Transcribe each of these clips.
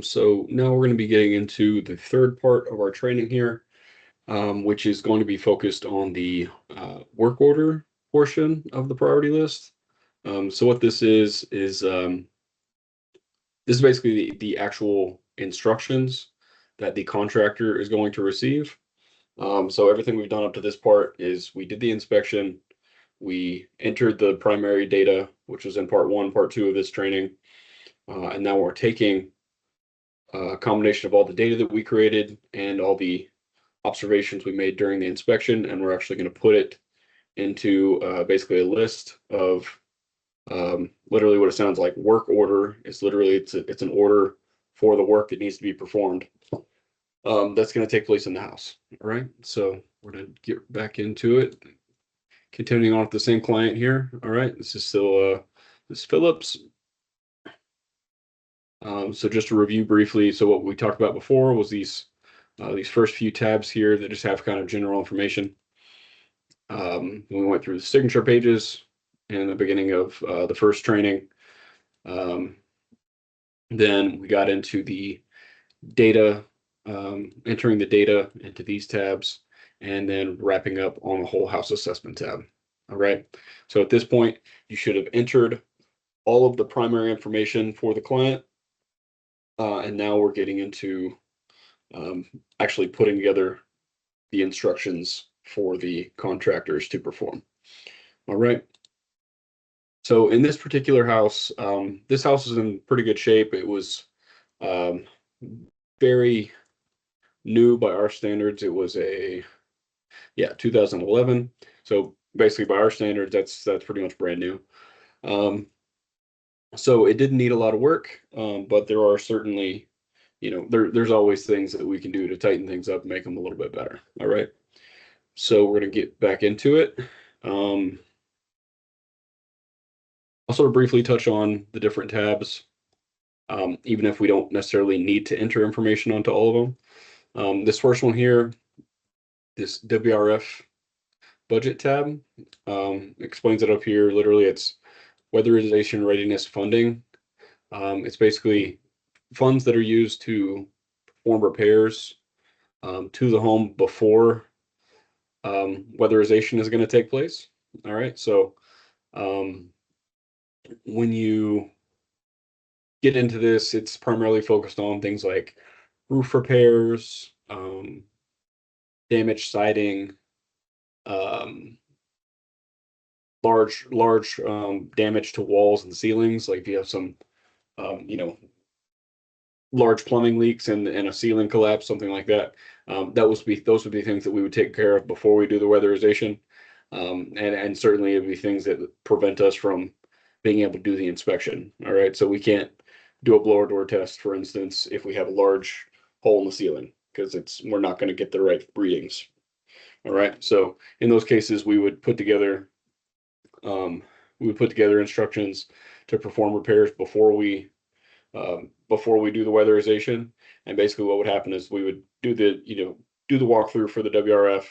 So now we're going to be getting into the third part of our training here, which is going to be focused on the work order portion of the priority list. So what this is this is basically the actual instructions that the contractor is going to receive. So everything we've done up to this part is we did the inspection, we entered the primary data, which was in part one, part two of this training, and now we're taking a combination of all the data that we created and all the observations we made during the inspection, and we're actually going to put it into basically a list of literally what it sounds like work order. It's literally it's an order for the work that needs to be performed. That's going to take place in the house. All right, so we're going to get back into it. Continuing on with the same client here. All right, this is still this is Phillips. So just to review briefly, so what we talked about before was these first few tabs here that just have kind of general information. We went through the signature pages in the beginning of the first training. Then we got into the data, entering the data into these tabs, and then wrapping up on the whole house assessment tab. All right. So at this point, you should have entered all of the primary information for the client. And now we're getting into actually putting together the instructions for the contractors to perform. All right. So in this particular house, this house is in pretty good shape. It was very new by our standards. It was 2011. So basically by our standards, that's pretty much brand new. So it didn't need a lot of work, but there are certainly, there's always things that we can do to tighten things up and make them a little bit better. All right. So we're going to get back into it. I'll sort of briefly touch on the different tabs, even if we don't necessarily need to enter information onto all of them. This first one here, this WRF budget tab, explains it up here. Literally, it's weatherization readiness funding. It's basically funds that are used to perform repairs to the home before weatherization is going to take place. All right, so when you get into this, it's primarily focused on things like roof repairs, damaged siding, large damage to walls and ceilings. Like if you have some, large plumbing leaks and a ceiling collapse, something like that. Those would be things that we would take care of before we do the weatherization. And certainly it would be things that prevent us from being able to do the inspection. All right. So we can't do a blower door test, for instance, if we have a large hole in the ceiling, because we're not going to get the right readings. All right. So in those cases, we would put together instructions to perform repairs before we do the weatherization. And basically what would happen is we would do the walkthrough for the WRF,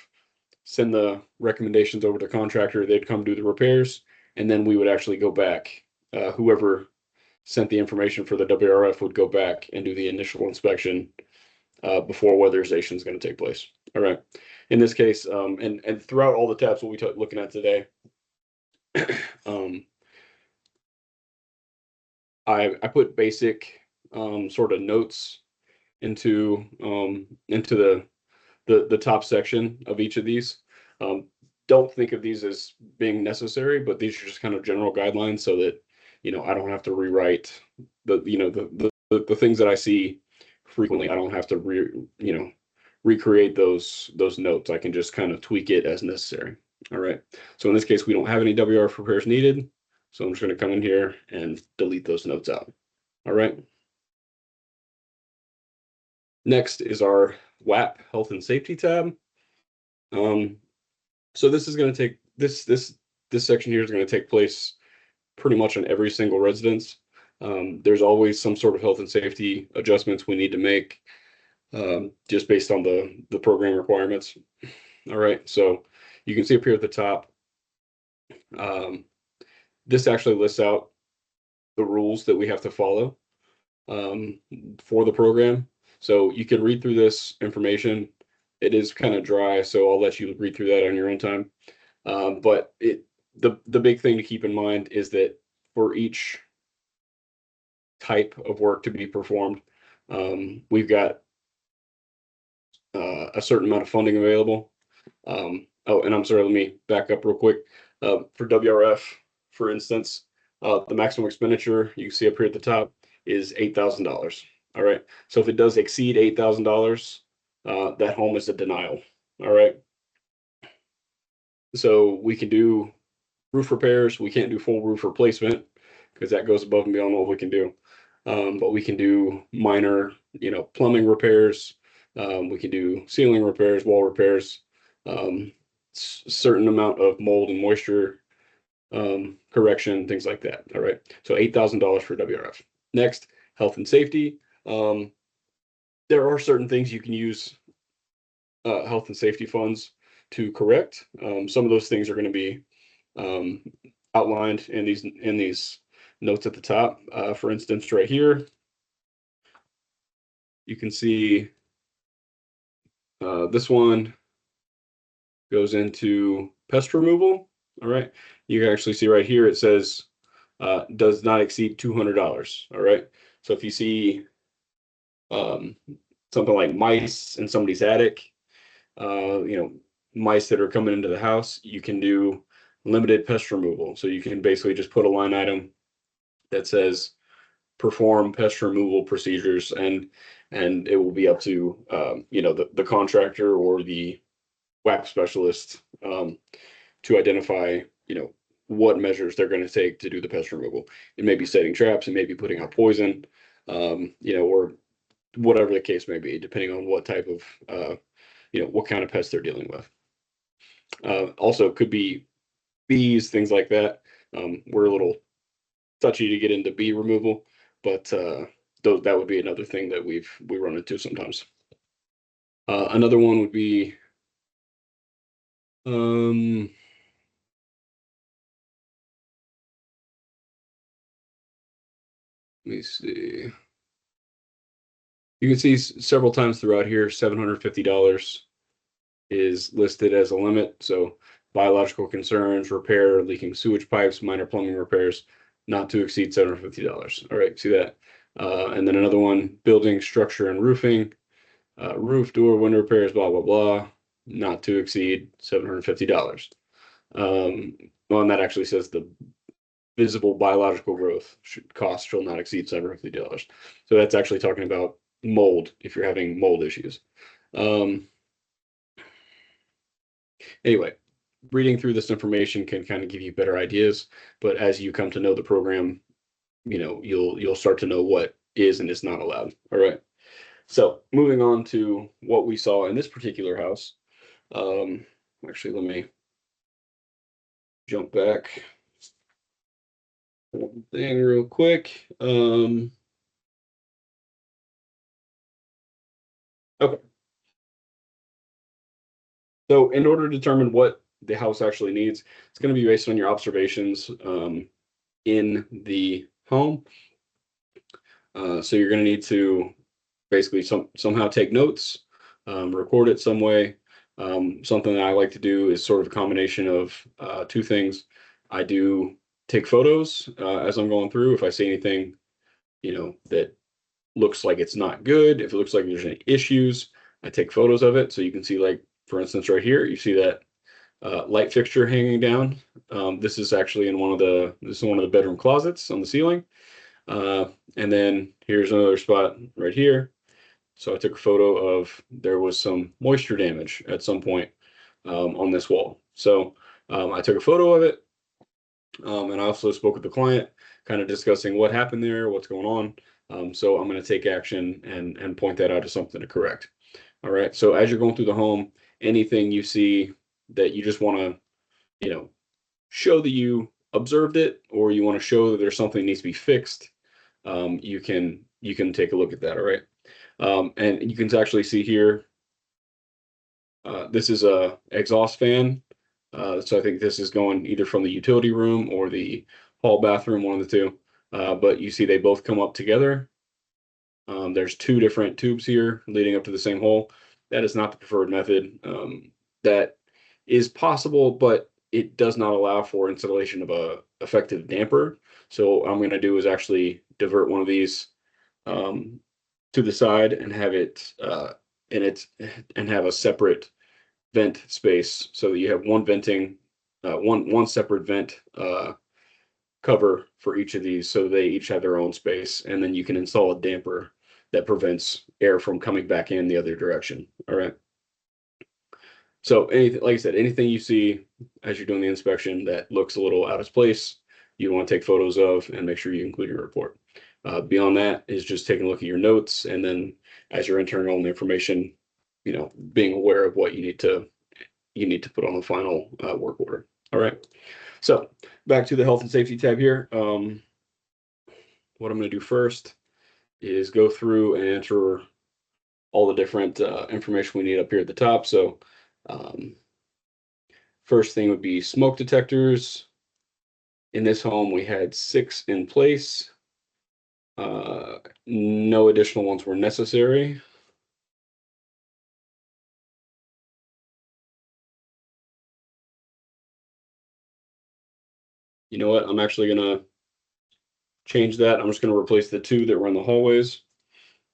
send the recommendations over to the contractor, they'd come do the repairs, and then we would actually go back. Whoever sent the information for the WRF would go back and do the initial inspection before weatherization is going to take place. All right. In this case, and throughout all the tabs we'll be looking at today, I put basic sort of notes into the top section of each of these. Don't think of these as being necessary, but these are just kind of general guidelines so that I don't have to rewrite the things that I see frequently. I don't have to recreate those notes. I can just kind of tweak it as necessary. All right. So in this case, we don't have any WRF repairs needed. So I'm just going to come in here and delete those notes out. All right. Next is our WAP health and safety tab. So this is going to take this section here is going to take place pretty much on every single residence. There's always some sort of health and safety adjustments we need to make just based on the program requirements. All right. So you can see up here at the top, this actually lists out the rules that we have to follow. for the program. So you can read through this information. It is kind of dry, so I'll let you read through that on your own time. But the big thing to keep in mind is that for each type of work to be performed, we've got a certain amount of funding available. Oh, and I'm sorry, let me back up real quick. For WRF, for instance, the maximum expenditure you see up here at the top is $8,000. All right. So if it does exceed $8,000, that home is a denial. All right. So we can do roof repairs. We can't do full roof replacement because that goes above and beyond what we can do. But we can do minor, plumbing repairs. We can do ceiling repairs, wall repairs, certain amount of mold and moisture correction, things like that. All right. So $8,000 for WRF. Next, health and safety. There are certain things you can use health and safety funds to correct. Some of those things are going to be um, outlined in these notes at the top. For instance, right here, you can see this one goes into pest removal. All right, you can actually see right here it says does not exceed $200. All right, so if you see um, something like mice in somebody's attic, mice that are coming into the house, you can do limited pest removal. So you can basically just put a line item that says perform pest removal procedures, and it will be up to the contractor or the WAP specialist to identify what measures they're going to take to do the pest removal. It may be setting traps, it may be putting out poison, or whatever the case may be, depending on what type of what kind of pest they're dealing with. Also, could be bees, things like that. We're a little touchy to get into bee removal, but that would be another thing that we run into sometimes. Another one would be let me see. You can see several times throughout here, $750 is listed as a limit. So biological concerns, repair, leaking sewage pipes, minor plumbing repairs, not to exceed $750. All right, see that? And then another one, building, structure, and roofing, roof, door, window repairs, blah, blah, blah, not to exceed $750. Well, and that actually says the visible biological growth cost shall not exceed $750. So that's actually talking about mold if you're having mold issues. Anyway, reading through this information can kind of give you better ideas, but as you come to know the program, you'll start to know what is and is not allowed. All right. So moving on to what we saw in this particular house. Actually, let me jump back one thing real quick. Okay. So in order to determine what the house actually needs, it's going to be based on your observations in the home. So you're going to need to basically somehow take notes, record it some way. Something that I like to do is sort of a combination of two things. I do take photos as I'm going through. If I see anything, that looks like it's not good, if it looks like there's any issues, I take photos of it. So you can see, like, for instance, right here, you see that light fixture hanging down. This is actually in one of the bedroom closets on the ceiling. And then here's another spot right here. So I took a photo of, there was some moisture damage at some point on this wall. So I took a photo of it. And I also spoke with the client, kind of discussing what happened there, what's going on. So I'm going to take action and point that out as something to correct. All right. So as you're going through the home, anything you see that you just want to, show that you observed it, or you want to show that there's something that needs to be fixed, you can take a look at that. All right. And you can actually see here, this is a exhaust fan. So I think this is going either from the utility room or the hall bathroom, one of the two. But you see they both come up together. There's two different tubes here leading up to the same hole. That is not the preferred method. That is possible, but it does not allow for installation of a effective damper. So what I'm going to do is actually divert one of these um, to the side and have it in it and have a separate vent space so that you have one venting, one separate vent cover for each of these, so they each have their own space, and then you can install a damper that prevents air from coming back in the other direction. All right. So anything, like I said, anything you see as you're doing the inspection that looks a little out of place, you want to take photos of and make sure you include your report. Beyond that is just taking a look at your notes, and then as you're entering all the information, being aware of what you need to put on the final work order. All right. So back to the health and safety tab here. What I'm going to do first is go through and enter all the different information we need up here at the top. So first thing would be smoke detectors. In this home, we had 6 in place. No additional ones were necessary. You know what? I'm actually going to change that. I'm just going to replace the 2 that were in the hallways.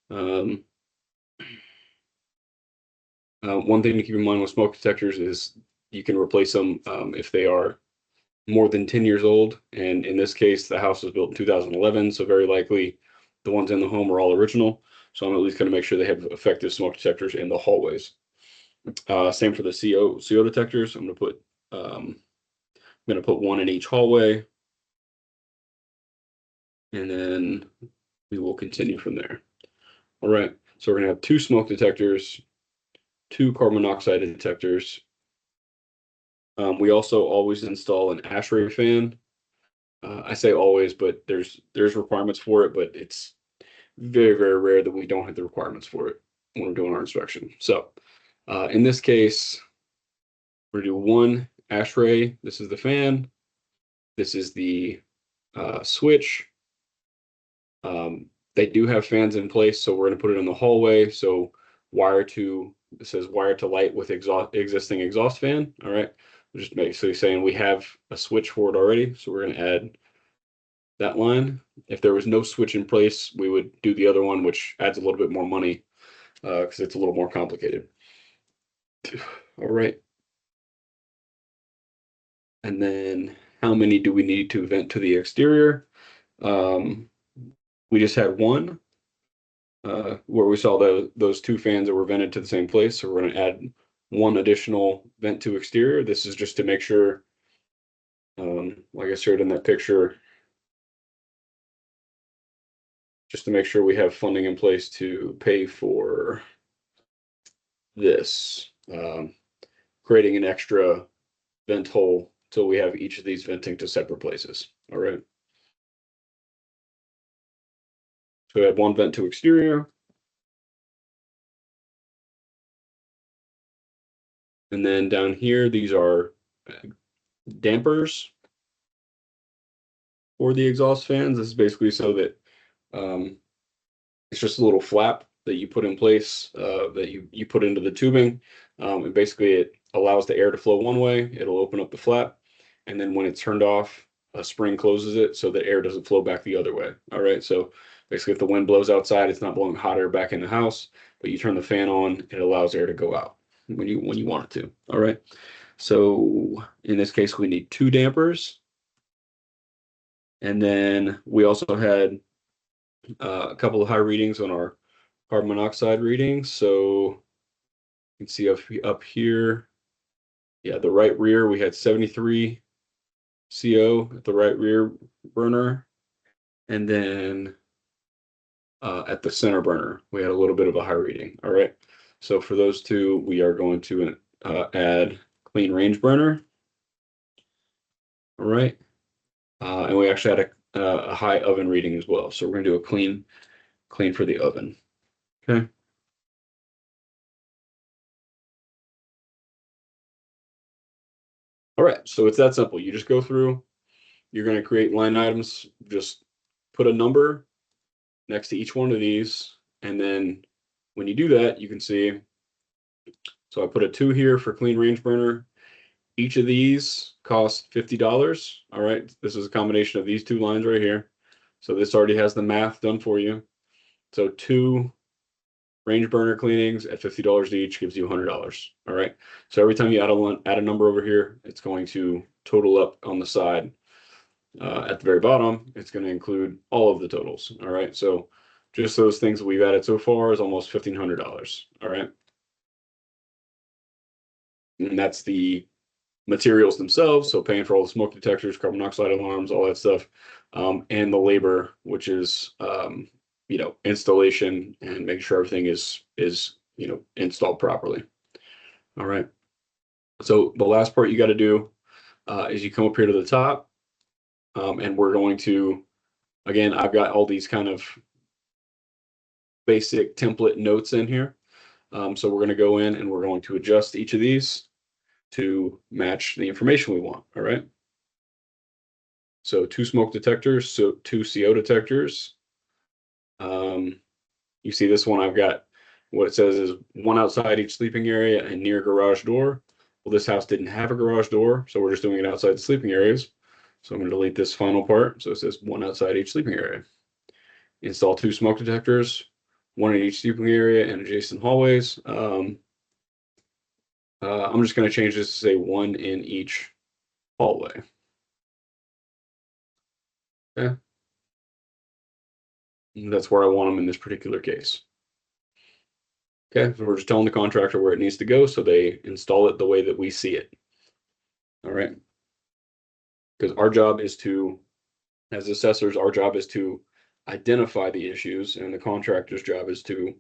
One thing to keep in mind with smoke detectors is you can replace them if they are more than 10 years old. And in this case, the house was built in 2011, so very likely the ones in the home are all original. So I'm at least going to make sure they have effective smoke detectors in the hallways. Same for the CO detectors. I'm going to put one in each hallway, and then we will continue from there. All right. So we're going to have 2 smoke detectors, 2 carbon monoxide detectors. We also always install an ASHRAE fan. I say always, but there's requirements for it, but it's very, very rare that we don't have the requirements for it when we're doing our inspection. So in this case, we're going to do 1 ASHRAE. This is the fan. This is the switch. They do have fans in place, so we're going to put it in the hallway. So it says wire to light with existing exhaust fan. All right. We're just basically saying we have a switch for it already. So we're going to add that line. If there was no switch in place, we would do the other one, which adds a little bit more money because it's a little more complicated. All right. And then how many do we need to vent to the exterior? We just had one where we saw those 2 fans that were vented to the same place. So we're going to add 1 additional vent to exterior. This is just to make sure, like I showed in that picture, just to make sure we have funding in place to pay for this, creating an extra vent hole till we have each of these venting to separate places. All right. So we have 1 vent to exterior. And then down here, these are dampers for the exhaust fans. This is basically so that it's just a little flap that you put in place that you put into the tubing. And basically it allows the air to flow one way. It'll open up the flap. And then when it's turned off, a spring closes it so the air doesn't flow back the other way. All right. So basically if the wind blows outside, it's not blowing hot air back in the house, but you turn the fan on, it allows air to go out when you want it to. All right. So in this case, we need 2 dampers. And then we also had a couple of high readings on our carbon monoxide readings. So you can see up here, yeah, the right rear, we had 73 CO at the right rear burner. And then at the center burner, we had a little bit of a high reading. All right. So for those 2, we are going to add clean range burner. All right. And we actually had a high oven reading as well. So we're going to do a clean for the oven. Okay. All right. So it's that simple. You just go through, you're going to create line items, just put a number next to each one of these, And then when you do that, you can see, so I put a 2 here for clean range burner. Each of these costs $50. All right, this is a combination of these two lines right here. So this already has the math done for you. So 2 range burner cleanings at $50 each gives you $100. All right. So every time you add a number over here, it's going to total up on the side. At the very bottom, it's going to include all of the totals. All right. So just those things that we've added so far is almost $1,500. All right. And that's the materials themselves. So paying for all the smoke detectors, carbon monoxide alarms, all that stuff, and the labor, which is installation and making sure everything is installed properly. All right. So the last part you got to do is you come up here to the top, and we're going to, again, I've got all these kind of basic template notes in here. So we're going to go in and we're going to adjust each of these to match the information we want. All right. So 2 smoke detectors, so 2 CO detectors. You see this one, I've got what it says is 1 outside each sleeping area and near garage door. Well, this house didn't have a garage door, so we're just doing it outside the sleeping areas. So I'm going to delete this final part. So it says 1 outside each sleeping area. Install 2 smoke detectors, 1 in each sleeping area and adjacent hallways. I'm just going to change this to say 1 in each hallway. Okay. And that's where I want them in this particular case. Okay, so we're just telling the contractor where it needs to go so they install it the way that we see it. All right. Because our job is to, as assessors, our job is to identify the issues, and the contractor's job is to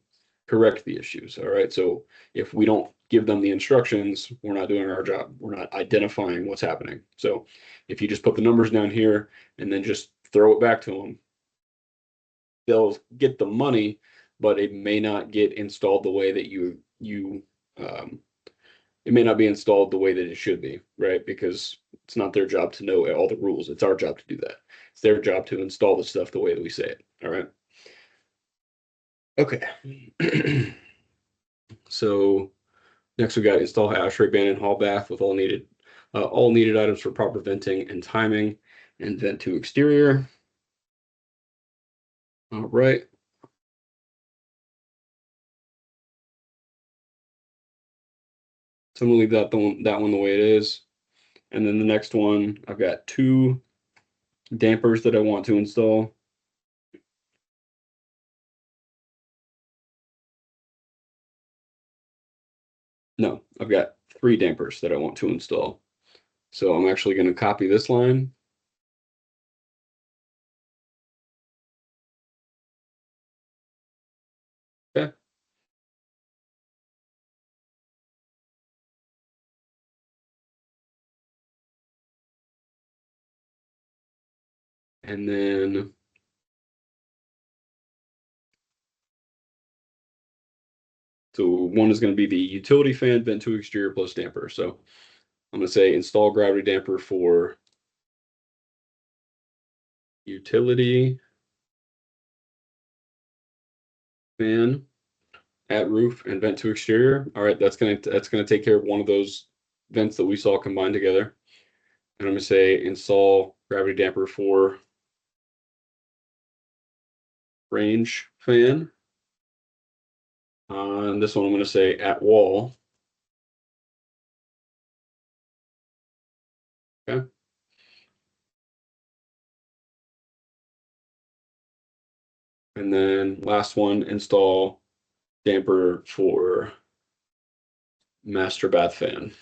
correct the issues. All right. So if we don't give them the instructions, we're not doing our job. We're not identifying what's happening. So if you just put the numbers down here and then just throw it back to them, they'll get the money, but it may not get installed the way that it may not be installed the way that it should be, right? Because it's not their job to know all the rules. It's our job to do that. It's their job to install the stuff the way that we say it. All right. Okay. So next we got install ashtray ban and hall bath with all needed items for proper venting and timing, and vent to exterior. All right. So I'm gonna leave that one the way it is. And then the next one, I've got 2 dampers that I want to install. No, I've got 3 dampers that I want to install. So I'm actually going to copy this line. Okay. And then so one is going to be the utility fan vent to exterior plus damper. So I'm going to say install gravity damper for utility fan at roof and vent to exterior. All right, that's gonna take care of one of those vents that we saw combined together. And I'm gonna say install gravity damper for range fan. On this one, I'm gonna say at wall. Okay. And then last one, install damper for master bath fan.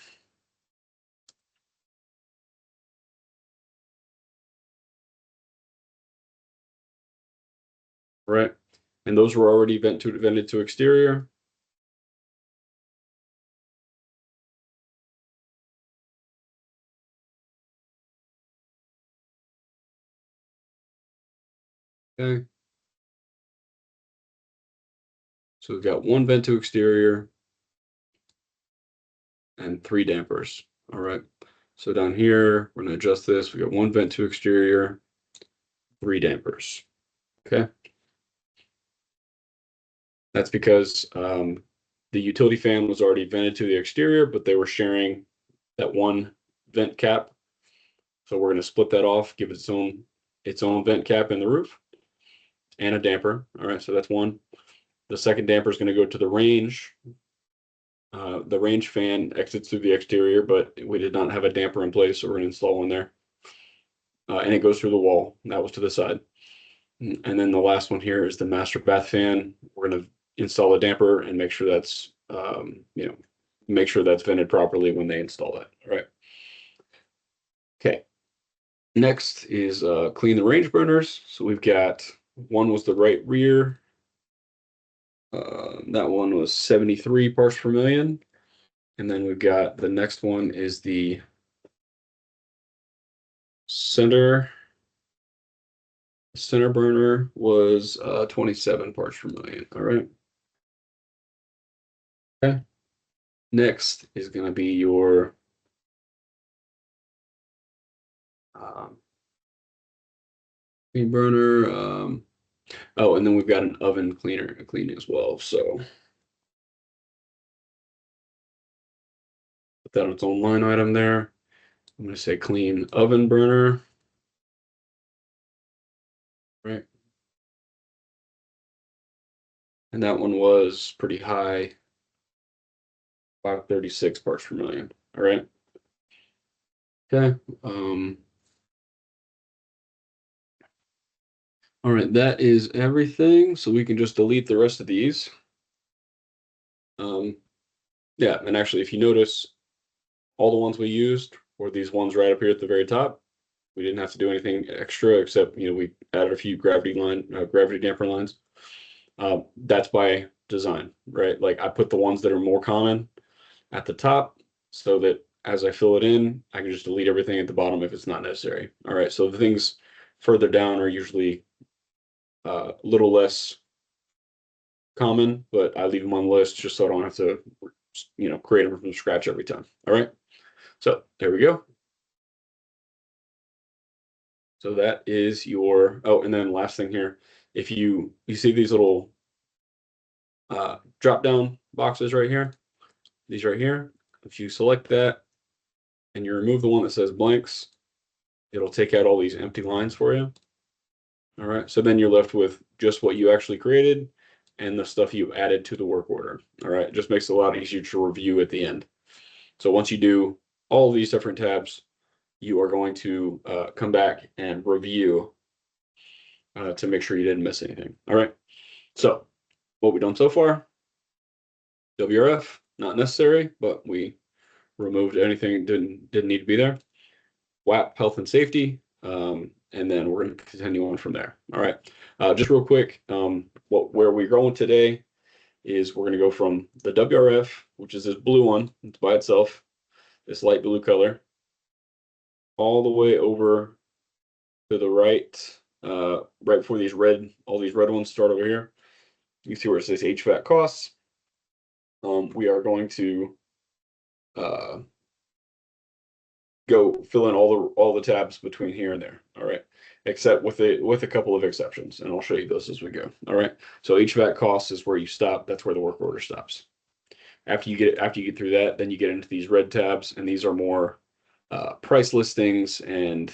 Right. And those were already vented to exterior. Okay. So we've got 1 vent to exterior and 3 dampers. All right. So down here, we're going to adjust this. We got 1 vent to exterior, 3 dampers. Okay. That's because the utility fan was already vented to the exterior, but they were sharing that one vent cap. So we're going to split that off, give it its own vent cap in the roof and a damper. All right, so that's one. The second damper is going to go to the range. The range fan exits through the exterior, but we did not have a damper in place, so we're going to install one there. And it goes through the wall. That was to the side. And then the last one here is the master bath fan. We're going to install a damper and make sure that's, make sure that's vented properly when they install that. All right. Okay. Next is clean the range burners. So we've got one was the right rear. That one was 73 parts per million. And then we've got the next one is the center burner was 27 parts per million. All right. Okay. Next is going to be your clean burner. Oh, and then we've got an oven cleaning as well. So put that on its own line item there. I'm going to say clean oven burner. Right. And that one was pretty high, 536 parts per million. All right. Okay. All right, that is everything. So we can just delete the rest of these. Yeah, and actually, if you notice, all the ones we used were these ones right up here at the very top. We didn't have to do anything extra except, we added a few gravity damper lines. That's by design, right? Like I put the ones that are more common at the top so that as I fill it in, I can just delete everything at the bottom if it's not necessary. All right, so the things further down are usually a little less common, but I leave them on the list just so I don't have to, create them from scratch every time. All right, so there we go. So that is your, oh, and then last thing here, if you see these little drop down boxes right here, these right here, if you select that and you remove the one that says blanks, it'll take out all these empty lines for you. All right, so then you're left with just what you actually created and the stuff you added to the work order. All right, it just makes it a lot easier to review at the end. So once you do all these different tabs, you are going to come back and review to make sure you didn't miss anything. All right, so what we've done so far, WRF, not necessary, but we removed anything that didn't need to be there. WAP, health and safety, and then we're going to continue on from there. All right, just real quick, where we're going today is we're going to go from the WRF, which is this blue one, it's by itself, this light blue color, all the way over to the right, right before all these red ones start over here. You see where it says HVAC costs. We are going to go fill in all the tabs between here and there. All right, except with a couple of exceptions, and I'll show you those as we go. All right, so HVAC costs is where you stop. That's where the work order stops. After you get through that, then you get into these red tabs, and these are more price listings and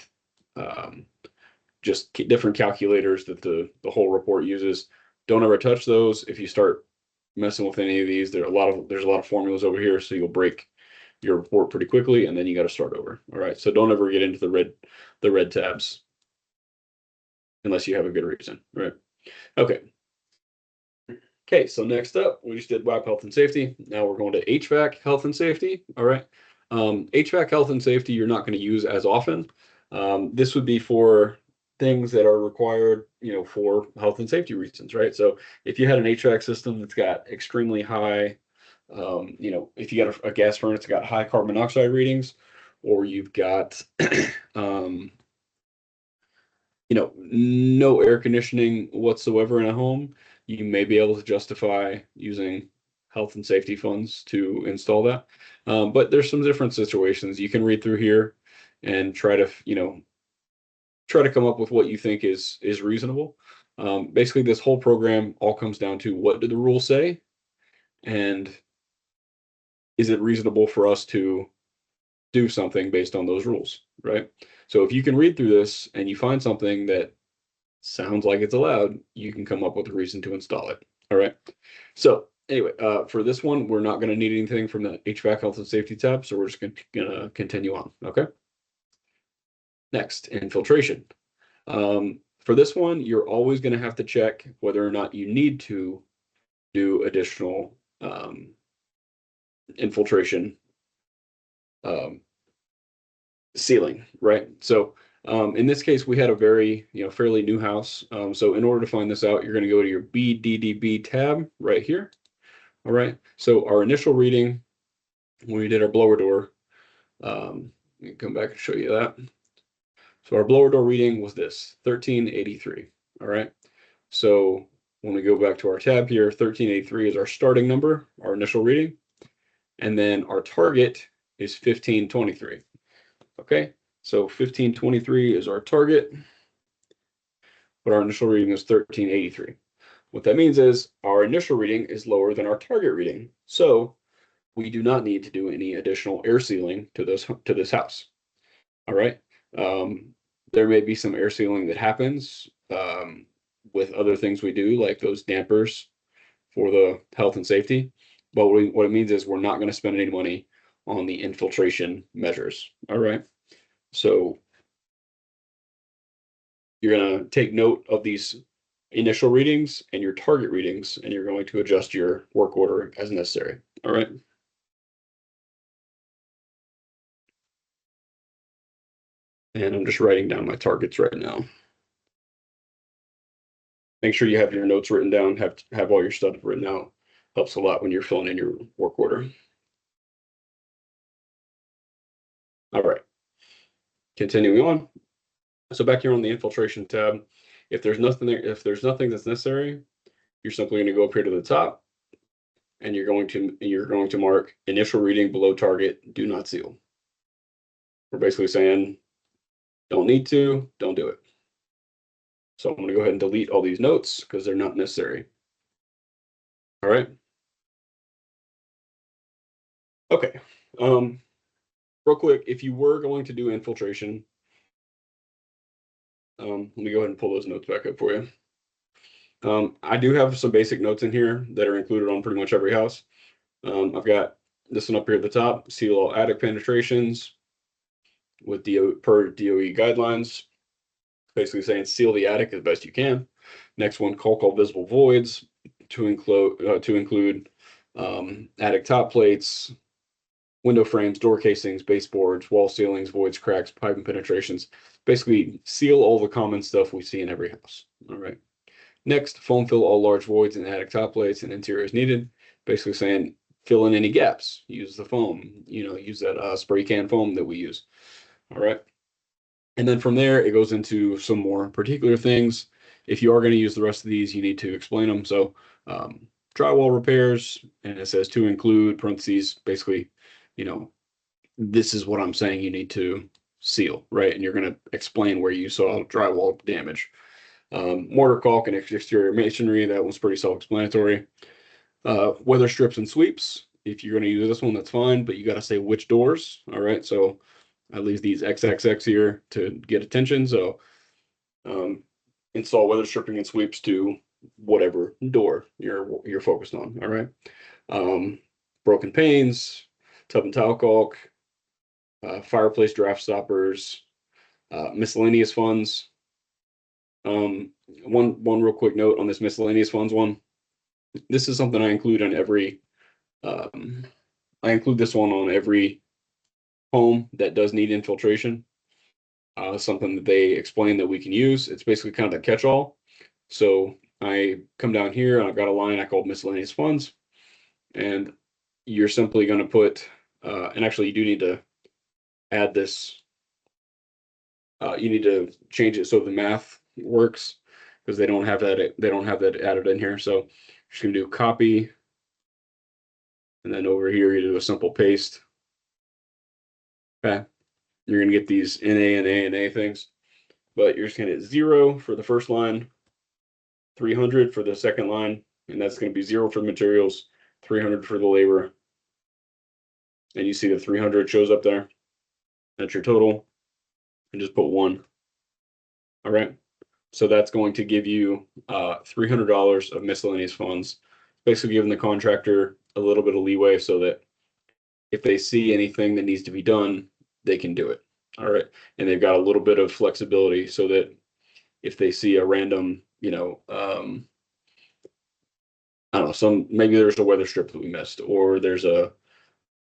just different calculators that the whole report uses. Don't ever touch those. If you start messing with any of these, there's a lot of formulas over here, so you'll break your report pretty quickly, and then you got to start over. All right, so don't ever get into the red tabs unless you have a good reason. All right. Okay, so next up, we just did WAP health and safety. Now we're going to HVAC health and safety. All right. HVAC health and safety you're not going to use as often. This would be for things that are required, for health and safety reasons, right? So if you had an HVAC system that's got extremely high, if you got a gas furnace that's got high carbon monoxide readings, or you've got, no air conditioning whatsoever in a home, you may be able to justify using health and safety funds to install that. But there's some different situations. You can read through here and try to come up with what you think is reasonable. Basically, this whole program all comes down to what do the rules say, and is it reasonable for us to do something based on those rules, right? So if you can read through this and you find something that sounds like it's allowed, you can come up with a reason to install it. All right. So anyway, for this one, we're not going to need anything from the HVAC health and safety tab, so we're just going to continue on. Okay. Next, infiltration. For this one, you're always going to have to check whether or not you need to do additional infiltration um, sealing, right? So in this case, we had a very, fairly new house. So in order to find this out, you're going to go to your BDDB tab right here. All right. So our initial reading when we did our blower door, let me come back and show you that. So our blower door reading was this 1383. All right. So when we go back to our tab here, 1383 is our starting number, our initial reading. And then our target is 1523. Okay. So 1523 is our target, but our initial reading is 1383. What that means is our initial reading is lower than our target reading. So we do not need to do any additional air sealing to this house. All right. There may be some air sealing that happens with other things we do, like those dampers for the health and safety. But what it means is we're not going to spend any money on the infiltration measures. All right. So you're going to take note of these initial readings and your target readings, and you're going to adjust your work order as necessary. All right. And I'm just writing down my targets right now. Make sure you have your notes written down, have all your stuff written out. Helps a lot when you're filling in your work order. All right. Continuing on. So back here on the infiltration tab, if there's nothing there, if there's nothing that's necessary, you're simply going to go up here to the top and you're going to mark initial reading below target, do not seal. We're basically saying don't need to, don't do it. So I'm going to go ahead and delete all these notes because they're not necessary. All right. Okay. Real quick, if you were going to do infiltration, let me go ahead and pull those notes back up for you. I do have some basic notes in here that are included on pretty much every house. I've got this one up here at the top, seal all attic penetrations with per DOE guidelines, basically saying seal the attic as best you can. Next one, ColtCo visible voids to include attic top plates, window frames, door casings, baseboards, wall ceilings, voids, cracks, pipe and penetrations. Basically, seal all the common stuff we see in every house. All right. Next, foam fill all large voids in attic top plates and interior as needed. Basically saying fill in any gaps. Use the foam. Use that spray can foam that we use. All right. And then from there, it goes into some more particular things. If you are going to use the rest of these, you need to explain them. So drywall repairs, and it says to include parentheses, basically, this is what I'm saying you need to seal, right? And you're going to explain where you saw drywall damage. Mortar caulk and exterior masonry, that one's pretty self-explanatory. Weather strips and sweeps. If you're going to use this one, that's fine, but you got to say which doors. All right, so I leave these XXX here to get attention. So install weather stripping and sweeps to whatever door you're focused on. All right. Broken panes, tub and tile caulk, fireplace draft stoppers, miscellaneous funds. One real quick note on this miscellaneous funds one. This is something I include on every. I include this one on every home that does need infiltration. Something that they explain that we can use. It's basically kind of a catch-all. So I come down here and I've got a line I call miscellaneous funds, and you're simply going to put. And actually, you do need to add this. You need to change it so the math works because they don't have that. They don't have that added in here. So just gonna do copy, and then over here you do a simple paste. Okay, you're gonna get these NA and A and A things, but you're just gonna hit 0 for the first line, 300 for the second line, and that's going to be 0 for the materials, 300 for the labor. And you see the 300 shows up there. That's your total. And just put 1. All right. So that's going to give you $300 of miscellaneous funds, basically giving the contractor a little bit of leeway so that if they see anything that needs to be done, they can do it. All right. And they've got a little bit of flexibility so that if they see a random, I don't know, maybe there's a weather strip that we missed, or there's a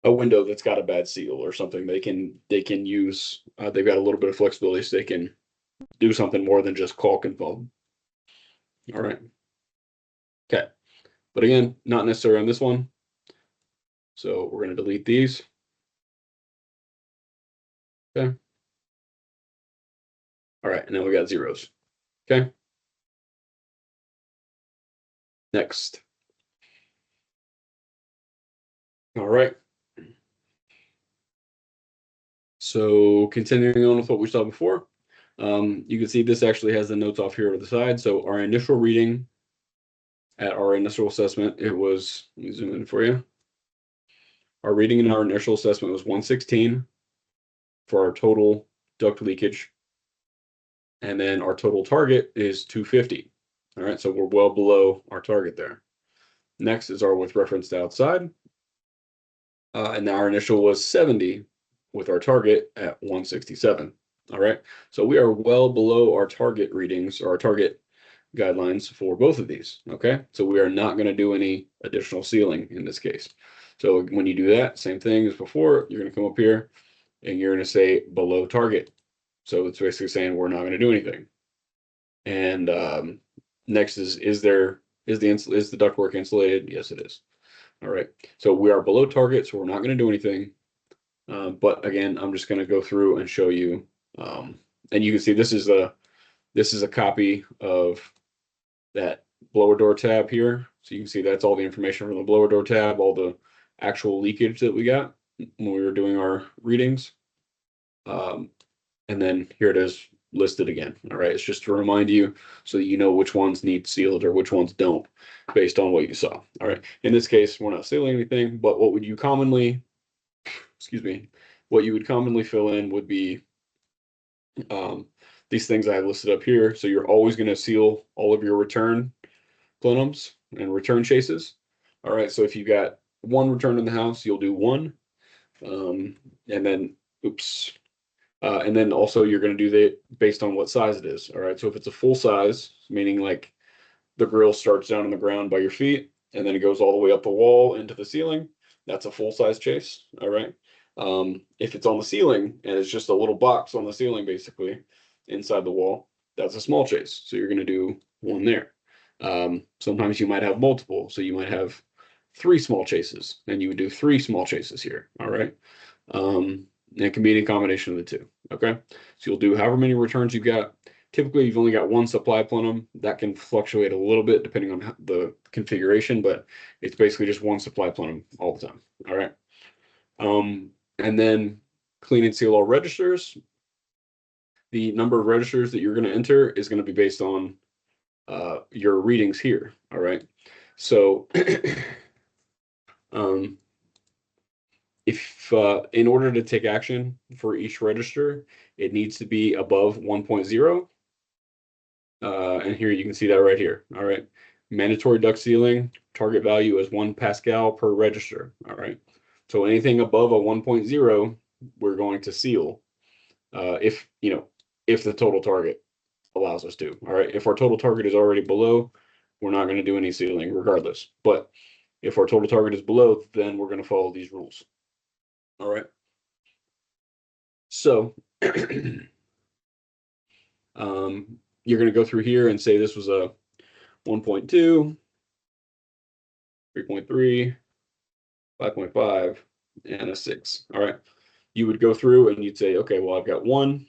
window that's got a bad seal or something, they can use, they've got a little bit of flexibility so they can do something more than just caulk and foam. All right. Okay. But again, not necessarily on this one. So we're going to delete these. Okay. All right. And then we got zeros. Okay. Next. All right. So continuing on with what we saw before, you can see this actually has the notes off here to the side. So our initial reading at our initial assessment, it was, let me zoom in for you. Our reading in our initial assessment was 116 for our total duct leakage. And then our total target is 250. All right, so we're well below our target there. Next is our with reference to outside. And our initial was 70 with our target at 167. All right, so we are well below our target readings or our target guidelines for both of these. Okay, so we are not going to do any additional sealing in this case. So when you do that, same thing as before, you're going to come up here and you're going to say below target. So it's basically saying we're not going to do anything. And next is the ductwork insulated? Yes, it is. All right. So we are below target, so we're not going to do anything. But again, I'm just going to go through and show you. And you can see this is a copy of that blower door tab here. So you can see that's all the information from the blower door tab, all the actual leakage that we got when we were doing our readings. And then here it is listed again. All right. It's just to remind you so that you know which ones need sealed or which ones don't based on what you saw. All right. In this case, we're not sealing anything, but what would you commonly, what you would commonly fill in would be these things I have listed up here. So you're always going to seal all of your return plenums and return chases. All right. So if you got one return in the house, you'll do one. And then, and then also you're going to do that based on what size it is. All right. So if it's a full size, meaning like the grill starts down on the ground by your feet and then it goes all the way up the wall into the ceiling, that's a full size chase. All right. If it's on the ceiling and it's just a little box on the ceiling, basically inside the wall, that's a small chase. So you're going to do one there. Sometimes you might have multiple. So you might have 3 small chases and you would do 3 small chases here. All right. It can be any combination of the two. Okay. So you'll do however many returns you've got. Typically, you've only got one supply plenum. That can fluctuate a little bit depending on the configuration, but it's basically just one supply plenum all the time. All right. And then clean and seal all registers. The number of registers that you're going to enter is going to be based on your readings here. All right. So if in order to take action for each register, it needs to be above 1.0. And here you can see that right here. All right. Mandatory duct sealing, target value is 1 Pascal per register. All right. So anything above a 1.0, we're going to seal if the total target allows us to. All right. If our total target is already below, we're not going to do any sealing regardless. But if our total target is below, then we're going to follow these rules. All right. So you're going to go through here and say this was a 1.2, 3.3, 5.5, and a 6. All right. You would go through and you'd say, okay, well, I've got 1,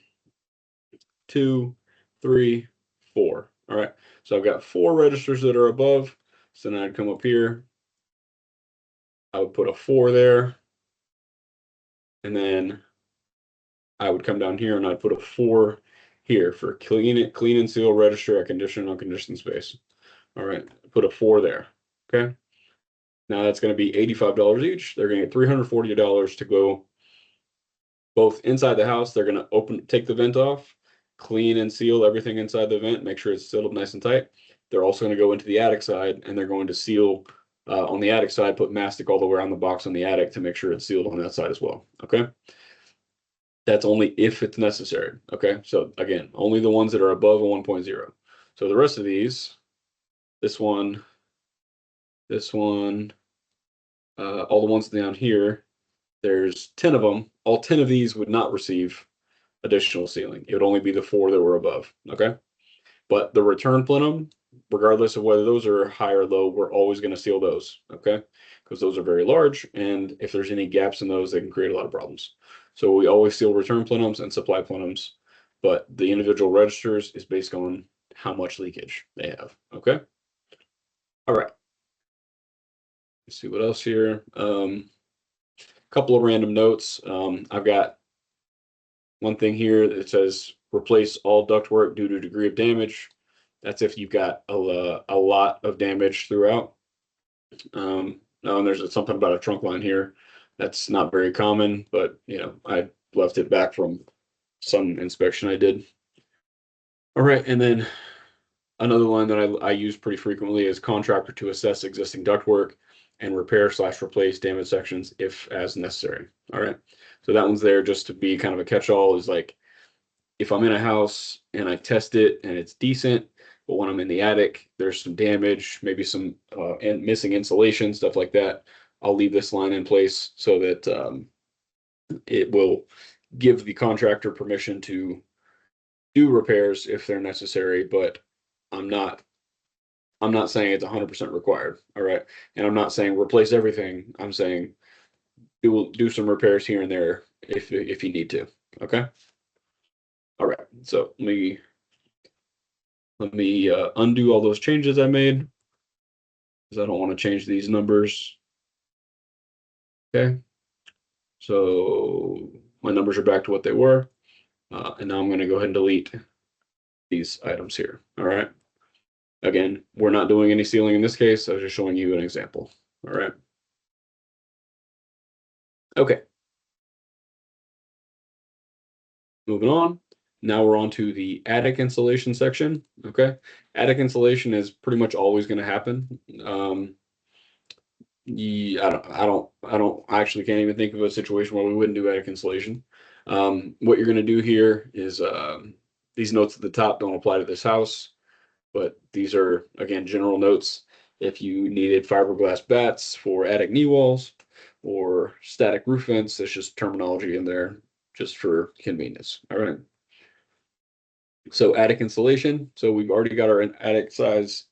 2, 3, 4. All right. So I've got 4 registers that are above. So then I'd come up here. I would put a 4 there. And then I would come down here and I'd put a 4 here for clean and seal register at conditioned and unconditioned space. All right, put a 4 there. Okay. Now that's going to be $85 each. They're going to get $340 to go both inside the house. They're going to take the vent off, clean and seal everything inside the vent, make sure it's sealed up nice and tight. They're also going to go into the attic side, and they're going to seal on the attic side, put mastic all the way around the box on the attic to make sure it's sealed on that side as well. Okay. That's only if it's necessary. Okay. So again, only the ones that are above a 1.0. So the rest of these, this one, all the ones down here, there's 10 of them. All 10 of these would not receive additional sealing. It would only be the 4 that were above. Okay. But the return plenum, regardless of whether those are high or low, we're always going to seal those. Okay. Because those are very large. And if there's any gaps in those, they can create a lot of problems. So we always seal return plenums and supply plenums. But the individual registers is based on how much leakage they have. Okay. All right. Let's see what else here. Couple of random notes. I've got one thing here that says replace all ductwork due to degree of damage. That's if you've got a lot of damage throughout. And there's something about a trunk line here. That's not very common, but I left it back from some inspection I did. All right, and then another line that I use pretty frequently is contractor to assess existing ductwork and repair/replace damaged sections if as necessary. All right. So that one's there just to be kind of a catch-all, is like if I'm in a house and I test it and it's decent, but when I'm in the attic, there's some damage, maybe some and missing insulation, stuff like that. I'll leave this line in place so that it will give the contractor permission to do repairs if they're necessary, but I'm not saying it's 100% required. All right. And I'm not saying replace everything. I'm saying do some repairs here and there if you need to. Okay. All right. So let me undo all those changes I made because I don't want to change these numbers. Okay. So my numbers are back to what they were. And now I'm going to go ahead and delete these items here. All right. Again, we're not doing any sealing in this case. I was just showing you an example. All right. Okay. Moving on. Now we're on to the attic insulation section. Okay. Attic insulation is pretty much always going to happen. Yeah, I actually can't even think of a situation where we wouldn't do attic insulation. What you're going to do here is these notes at the top don't apply to this house, but these are, again, general notes. If you needed fiberglass bats for attic knee walls or static roof vents, there's just terminology in there just for convenience. All right. So attic insulation. So we've already got our attic size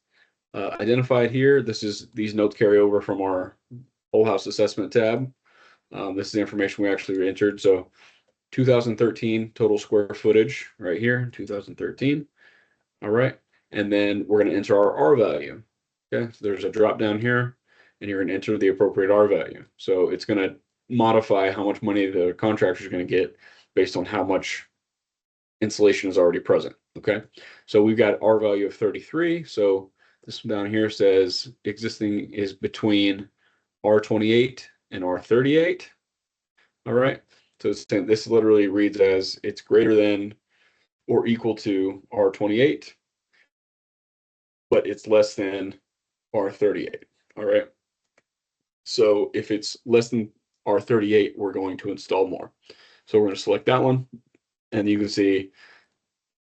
identified here. These notes carry over from our whole house assessment tab. This is the information we actually entered. So 2013 total square footage right here, 2013. All right. And then we're going to enter our R value. Okay. So there's a drop down here and you're going to enter the appropriate R value. So it's going to modify how much money the contractor is going to get based on how much insulation is already present. Okay. So we've got R value of 33. So this one down here says existing is between R28 and R38. All right. So this literally reads as it's greater than or equal to R28, but it's less than R38. All right. So if it's less than R38, we're going to install more. So we're going to select that one. And you can see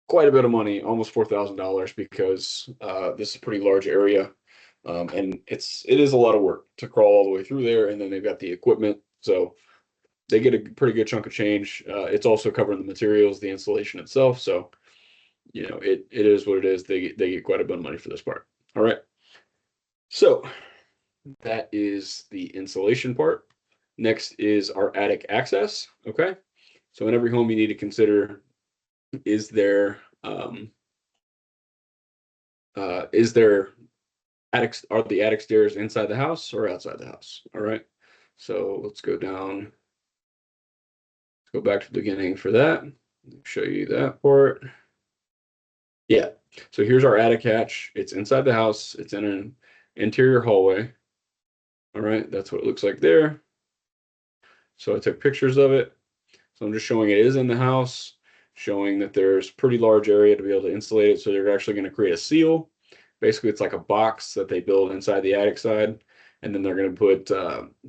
quite a bit of money, almost $4,000, because this is a pretty large area. And it is a lot of work to crawl all the way through there. And then they've got the equipment. So they get a pretty good chunk of change. It's also covering the materials, the installation itself. So, it is what it is. They get quite a bit of money for this part. All right. So that is the insulation part. Next is our attic access. Okay. So in every home, you need to consider, is there are the attic stairs inside the house or outside the house? All right. So let's go down. Go back to the beginning for that. Show you that part. Yeah. So here's our attic hatch. It's inside the house. It's in an interior hallway. All right, that's what it looks like there. So I took pictures of it. So I'm just showing it is in the house, showing that there's pretty large area to be able to insulate it. So they're actually going to create a seal. Basically, it's like a box that they build inside the attic side. And then they're going to put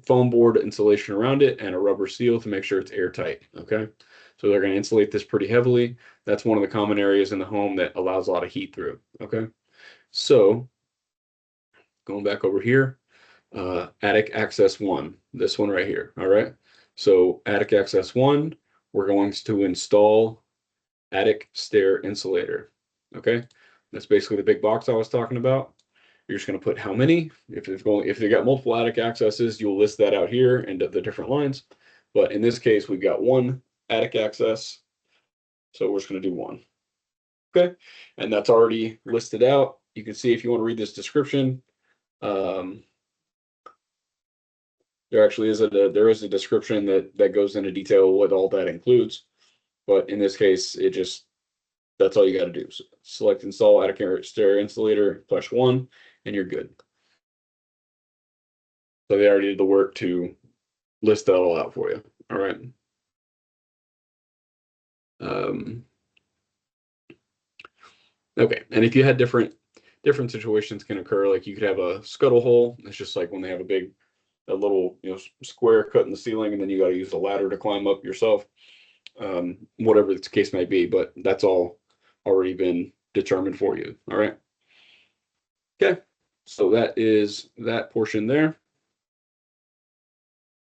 foam board insulation around it and a rubber seal to make sure it's airtight. Okay. So they're going to insulate this pretty heavily. That's one of the common areas in the home that allows a lot of heat through. Okay. So going back over here, attic access one, this one right here. All right. So attic access one, we're going to install attic stair insulator. Okay. That's basically the big box I was talking about. You're just going to put how many. If they got multiple attic accesses, you'll list that out here and the different lines. But in this case, we've got one attic access. So we're just going to do one. Okay. And that's already listed out. You can see if you want to read this description. There actually is a description that goes into detail what all that includes. But in this case, that's all you got to do. So select install attic stair insulator +1, and you're good. So they already did the work to list that all out for you. All right. Okay. And if you had different situations can occur, like you could have a scuttle hole. It's just like when they have a little square cut in the ceiling, and then you got to use a ladder to climb up yourself. Whatever the case may be, but that's all already been determined for you. All right. Okay. So that is that portion there.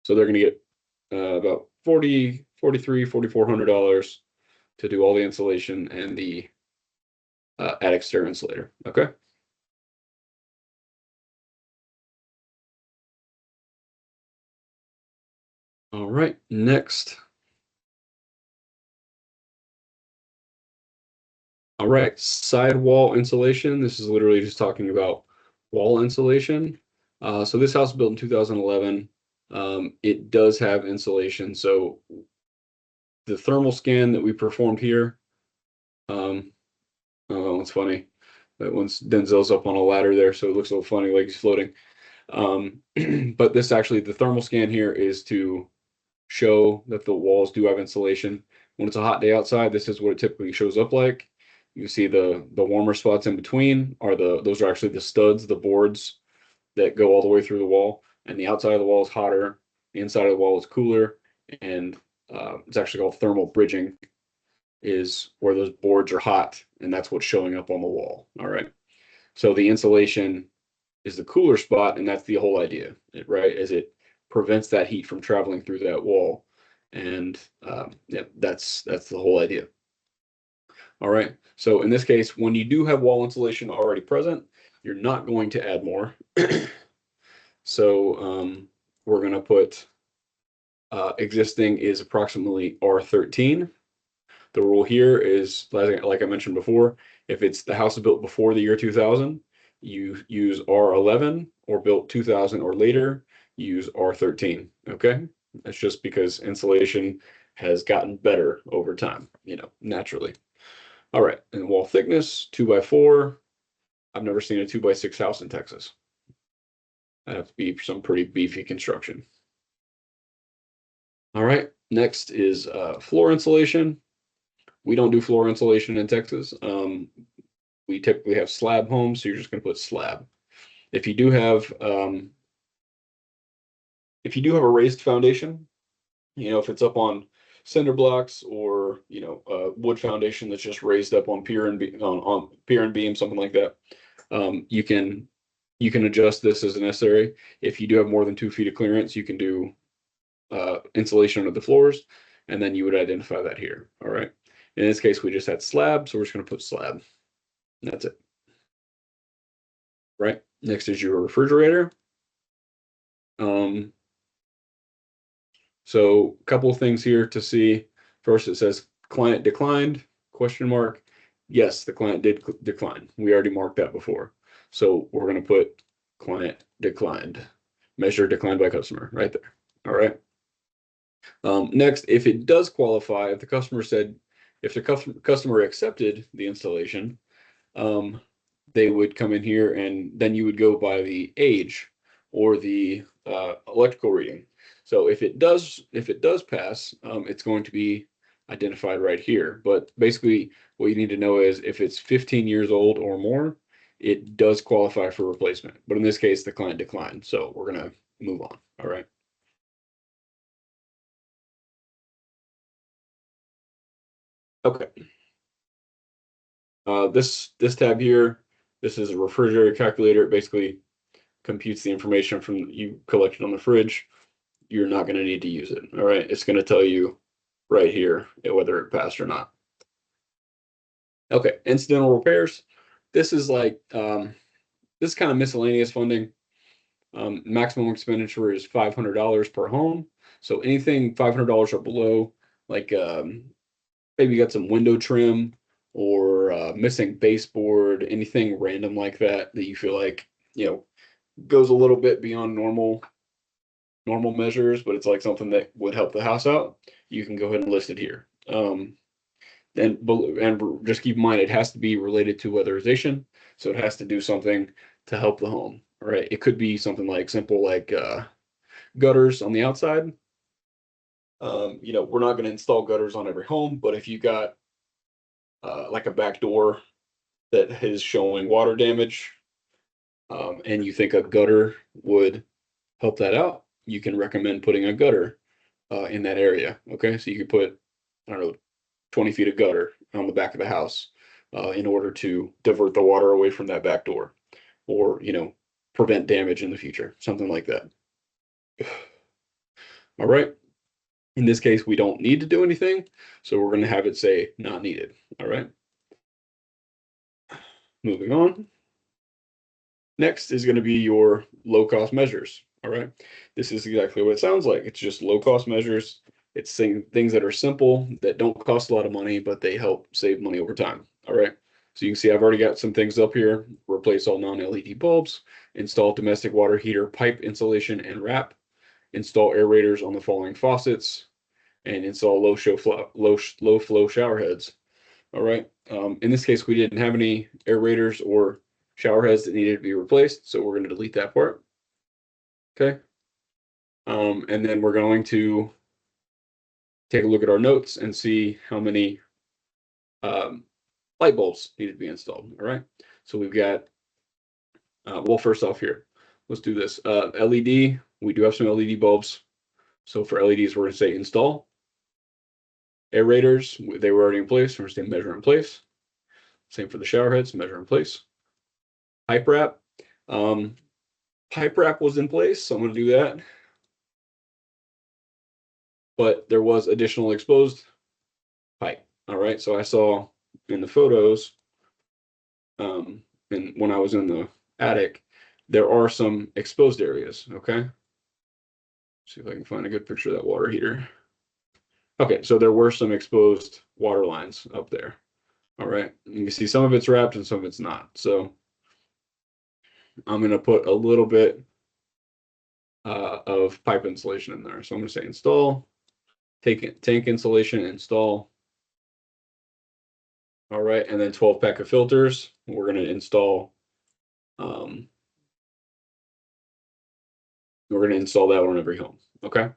So they're going to get about $4,300, to do all the insulation and the attic stair insulator. Okay. All right. Next. All right. Sidewall insulation. This is literally just talking about wall insulation. So this house was built in 2011. It does have insulation. So the thermal scan that we performed here, oh, it's funny. That one's Denzel's up on a ladder there, so it looks a little funny, like he's floating. But this actually, the thermal scan here is to show that the walls do have insulation. When it's a hot day outside, this is what it typically shows up like. You see the warmer spots in between those are actually the studs, the boards that go all the way through the wall, and the outside of the wall is hotter, the inside of the wall is cooler, and it's actually called thermal bridging, is where those boards are hot, and that's what's showing up on the wall. All right. So the insulation is the cooler spot, and that's the whole idea, right? Is it prevents that heat from traveling through that wall, and yeah, that's the whole idea. All right. So in this case, when you do have wall insulation already present, you're not going to add more. So we're going to put existing is approximately R13. The rule here is, like I mentioned before, if it's the house is built before the year 2000, you use R11, or built 2000 or later, use R13. Okay. That's just because insulation has gotten better over time, naturally. All right. And wall thickness, 2x4. I've never seen a 2x6 house in Texas. That'd have to be some pretty beefy construction. All right. Next is floor insulation. We don't do floor insulation in Texas. We typically have slab homes, so you're just going to put slab. If you do have a raised foundation, if it's up on cinder blocks, or a wood foundation that's just raised up on pier and beam, something like that, you can adjust this as necessary. If you do have more than 2 feet of clearance, you can do insulation under the floors, and then you would identify that here. All right. In this case, we just had slab, so we're just going to put slab. And that's it. Right. Next is your refrigerator. So a couple of things here to see. First, it says client declined, question mark. Yes, the client did decline. We already marked that before. So we're going to put client declined, measure declined by customer right there. All right. Next, if it does qualify, if the customer accepted the installation, they would come in here and then you would go by the age or the electrical reading. So if it does pass, it's going to be identified right here. But basically, what you need to know is if it's 15 years old or more, it does qualify for replacement. But in this case, the client declined. So we're gonna move on. All right. Okay. This tab here, this is a refrigerator calculator. It basically computes the information from you collected on the fridge. You're not going to need to use it. All right. It's going to tell you right here whether it passed or not. Okay. Incidental repairs. This is like, this is kind of miscellaneous funding. Maximum expenditure is $500 per home. So anything $500 or below, like maybe you got some window trim or missing baseboard, anything random like that that you feel like, goes a little bit beyond normal measures, but it's like something that would help the house out, you can go ahead and list it here. And just keep in mind, it has to be related to weatherization, so it has to do something to help the home. All right, it could be something like simple, like gutters on the outside. We're not going to install gutters on every home, but if you got like a back door that is showing water damage, and you think a gutter would help that out, you can recommend putting a gutter in that area. Okay, so you could put, I don't know, 20 feet of gutter on the back of the house in order to divert the water away from that back door, or prevent damage in the future, something like that. All right. In this case, we don't need to do anything, so we're going to have it say not needed. All right. Moving on. Next is going to be your low cost measures. All right. This is exactly what it sounds like. It's just low cost measures. It's saying things that are simple, that don't cost a lot of money, but they help save money over time. All right. So you can see I've already got some things up here. Replace all non-LED bulbs, install domestic water heater pipe insulation and wrap, install aerators on the following faucets, and install low flow shower heads. All right. In this case, we didn't have any aerators or shower heads that needed to be replaced, so we're going to delete that part. Okay. And then we're going to take a look at our notes and see how many um, light bulbs need to be installed. All right. So we've got, well, first off here, let's do this. LED, we do have some LED bulbs. So for LEDs, we're going to say install. Aerators, they were already in place. We're going to say measure in place. Same for the shower heads, measure in place. Pipe wrap. Um, Pipe wrap was in place, so I'm going to do that. But there was additional exposed pipe. All right, so I saw in the photos, and when I was in the attic, there are some exposed areas. Okay, see if I can find a good picture of that water heater. Okay, so there were some exposed water lines up there. All right, you can see some of it's wrapped and some of it's not. So I'm going to put a little bit of pipe insulation in there. So I'm going to say install, tank insulation, install. All right, and then 12 pack of filters. We're going to install. Um, we're going to install that on every home. Okay.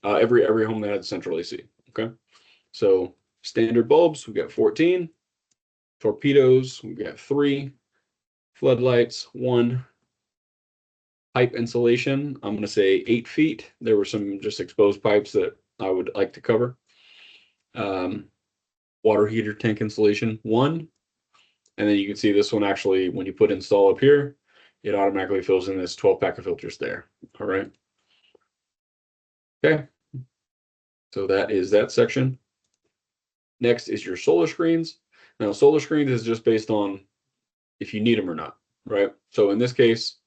Every home that has central AC. Okay. So standard bulbs, we've got 14. Torpedoes, we've got 3. Floodlights, 1. Pipe insulation, I'm going to say 8 feet. There were some just exposed pipes that I would like to cover. Water heater tank insulation, 1. And then you can see this one actually, when you put install up here, it automatically fills in this 12 pack of filters there. All right. Okay. So that is that section. Next is your solar screens. Now, solar screens is just based on if you need them or not, right? So in this case,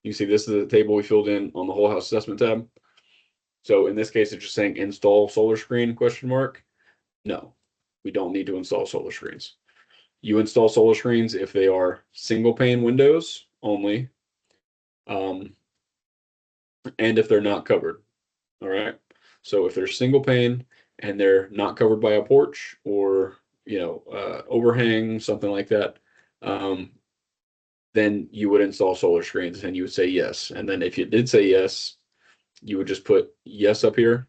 you see this is the table we filled in on the whole house assessment tab. So in this case, it's just saying install solar screen question mark. No, we don't need to install solar screens. You install solar screens if they are single pane windows only, and if they're not covered. All right. So if they're single pane and they're not covered by a porch or overhang, something like that, then you would install solar screens and you would say yes. And then if you did say yes, you would just put yes up here,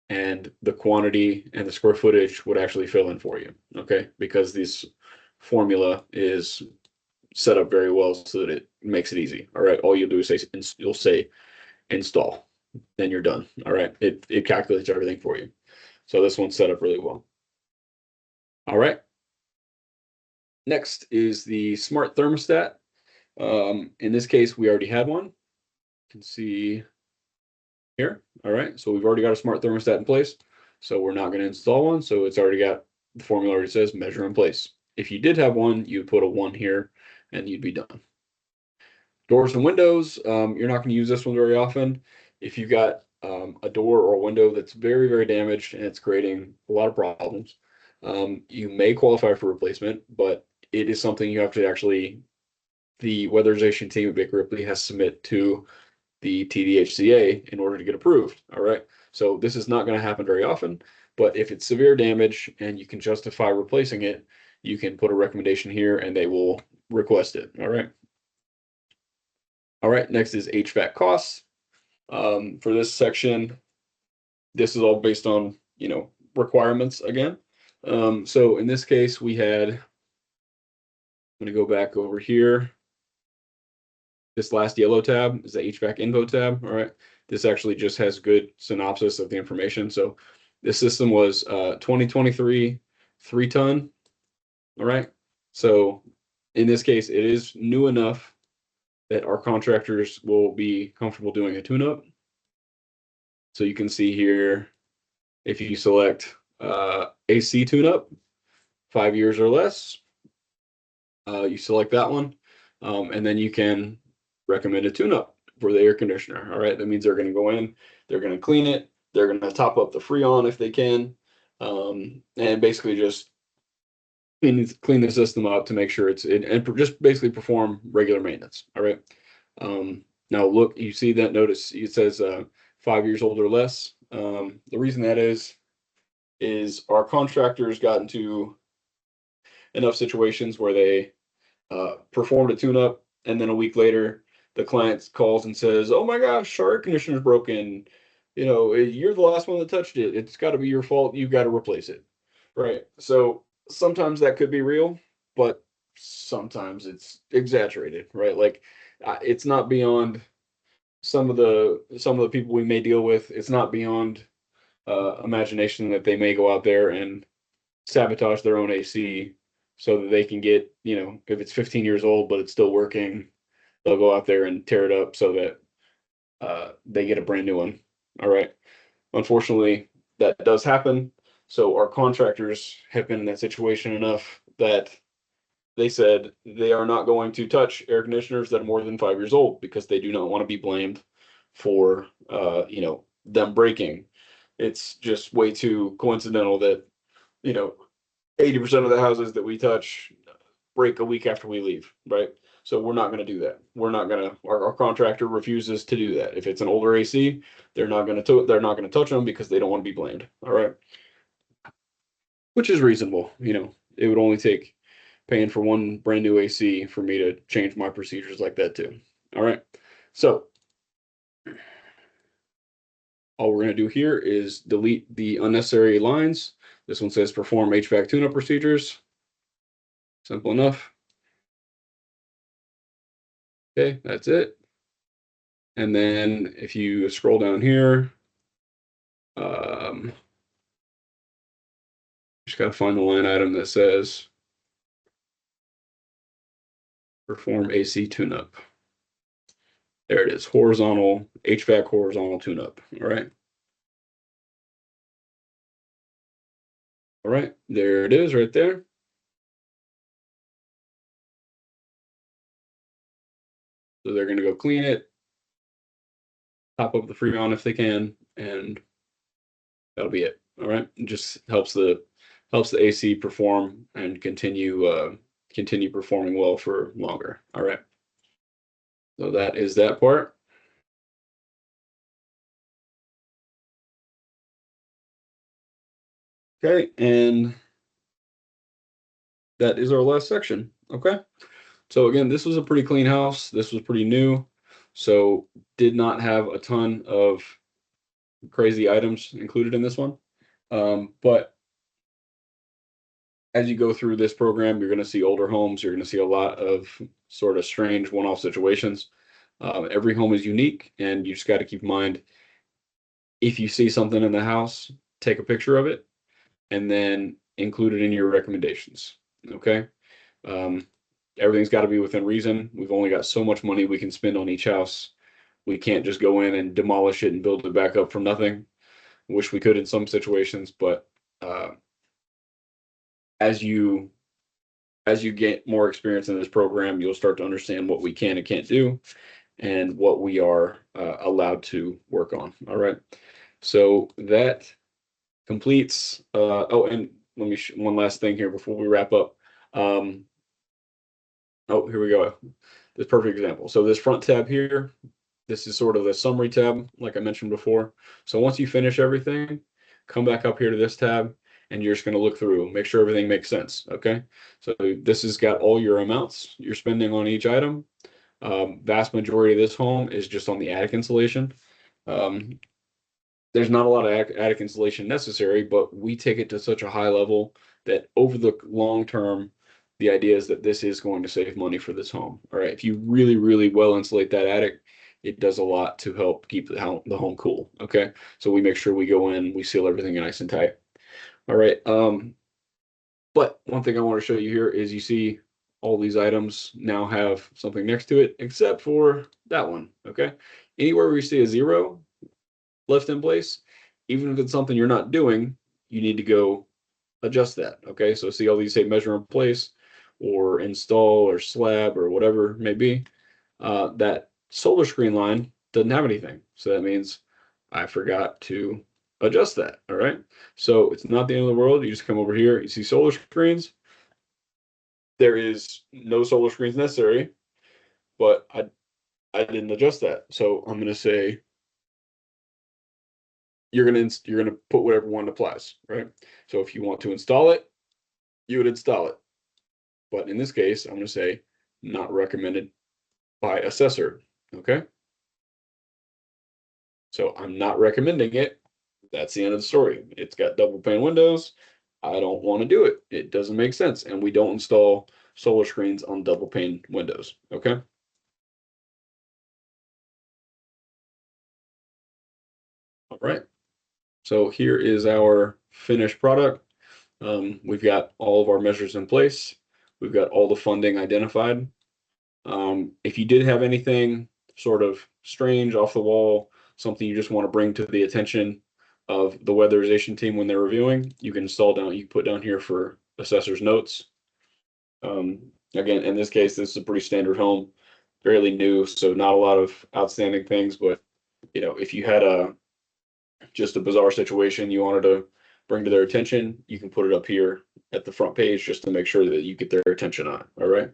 and the quantity and the square footage would actually fill in for you. Okay, because this formula is set up very well so that it makes it easy. All right, all you'll do is you'll say install, then you're done. All right, it calculates everything for you. So this one's set up really well. All right. Next is the smart thermostat. In this case, we already had one. You can see here. All right, so we've already got a smart thermostat in place. So we're not going to install one. So it's already got, the formula already says measure in place. If you did have one, you'd put a 1 here and you'd be done. Doors and windows, you're not going to use this one very often. If you've got a door or a window that's very, very damaged and it's creating a lot of problems, you may qualify for replacement, but it is something you have to actually, the weatherization team at BakerRipley has to submit to the TDHCA in order to get approved. All right. So this is not going to happen very often, but if it's severe damage and you can justify replacing it, you can put a recommendation here and they will request it. All right. All right. Next is HVAC costs. For this section, this is all based on, requirements again. So in this case, we had, I'm going to go back over here. This last yellow tab is the HVAC info tab. All right. This actually just has good synopsis of the information. So this system was 2023 3-ton. All right. So in this case, it is new enough that our contractors will be comfortable doing a tune-up. So you can see here, if you select AC tune-up, 5 years or less, you select that one, and then you can recommend a tune-up for the air conditioner. All right, that means they're going to go in, they're going to clean it, they're going to top up the Freon if they can, and basically just clean the system up to make sure and just basically perform regular maintenance. All right. Now look, you see that notice it says 5 years old or less. The reason that is our contractors got into enough situations where they performed a tune-up, and then a week later, the client calls and says, "Oh my gosh, our air conditioner's broken. You're the last one that touched it. It's got to be your fault. You've got to replace it." Right. So sometimes that could be real, but sometimes it's exaggerated, right? Like it's not beyond some of the people we may deal with. It's not beyond imagination that they may go out there and sabotage their own AC so that they can get, if it's 15 years old but it's still working, they'll go out there and tear it up so that they get a brand new one. All right. Unfortunately, that does happen. So our contractors have been in that situation enough that they said they are not going to touch air conditioners that are more than 5 years old because they do not want to be blamed for, them breaking. It's just way too coincidental that, you know, 80% of the houses that we touch break a week after we leave, right? So we're not going to do that. We're not going to. Our contractor refuses to do that. If it's an older AC, they're not going to touch them because they don't want to be blamed. All right, which is reasonable. It would only take paying for one brand new AC for me to change my procedures like that too. All right, so all we're going to do here is delete the unnecessary lines. This one says perform HVAC tune-up procedures. Simple enough. Okay, that's it. And then if you scroll down here, just got to find the line item that says perform AC tune-up. There it is, horizontal, HVAC horizontal tune-up. All right. All right, there it is right there. So they're going to go clean it, top up the Freon if they can, and that'll be it. All right. It just helps the AC perform and continue performing well for longer. All right. So that is that part. Okay, and that is our last section. Okay. So again, this was a pretty clean house. This was pretty new. So did not have a ton of crazy items included in this one. But as you go through this program, you're going to see older homes. You're going to see a lot of sort of strange one-off situations. Every home is unique, and you just got to keep in mind, if you see something in the house, take a picture of it and then include it in your recommendations. Okay. Um, Everything's got to be within reason. We've only got so much money we can spend on each house. We can't just go in and demolish it and build it back up from nothing. Wish we could in some situations, but uh, as you get more experience in this program, you'll start to understand what we can and can't do and what we are allowed to work on. All right. So that completes. Oh, and let me one last thing here before we wrap up. Um, oh, here we go. This perfect example. So this front tab here, this is sort of the summary tab, like I mentioned before. So once you finish everything, come back up here to this tab, and you're just going to look through, make sure everything makes sense. Okay. So this has got all your amounts you're spending on each item. Vast majority of this home is just on the attic insulation. Um, there's not a lot of attic insulation necessary, but we take it to such a high level that over the long term, the idea is that this is going to save money for this home. All right. If you really, really well insulate that attic, it does a lot to help keep the home cool. Okay. So we make sure we go in, we seal everything nice and tight. All right. But one thing I want to show you here is you see all these items now have something next to it, except for that one. Okay. Anywhere where you see a zero left in place, even if it's something you're not doing, you need to go adjust that. Okay. So see all these say measure in place or install or slab or whatever it may be. That solar screen line doesn't have anything. So that means I forgot to adjust that. All right. So it's not the end of the world. You just come over here, you see solar screens. There is no solar screens necessary, but I didn't adjust that. So I'm going to say you're gonna put whatever one applies, right? So if you want to install it, you would install it. But in this case, I'm going to say not recommended by assessor. Okay. So I'm not recommending it. That's the end of the story. It's got double pane windows. I don't want to do it. It doesn't make sense. And we don't install solar screens on double pane windows. Okay. All right. So here is our finished product. We've got all of our measures in place. We've got all the funding identified. If you did have anything sort of strange off the wall, something you just want to bring to the attention of the weatherization team when they're reviewing, you can you can put down here for assessor's notes. Again, in this case, this is a pretty standard home, fairly new, so not a lot of outstanding things, but if you had just a bizarre situation you wanted to bring to their attention, you can put it up here at the front page just to make sure that you get their attention on it. All right.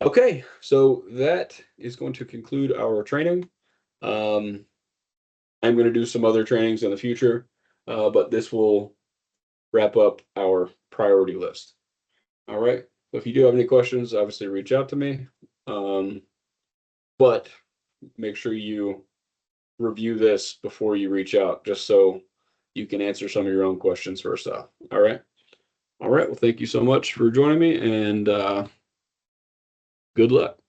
Okay, so that is going to conclude our training. Um, I'm going to do some other trainings in the future, but this will wrap up our priority list. All right. So if you do have any questions, obviously reach out to me. But make sure you review this before you reach out, just so you can answer some of your own questions first off. All right. All right. Well, thank you so much for joining me, and good luck.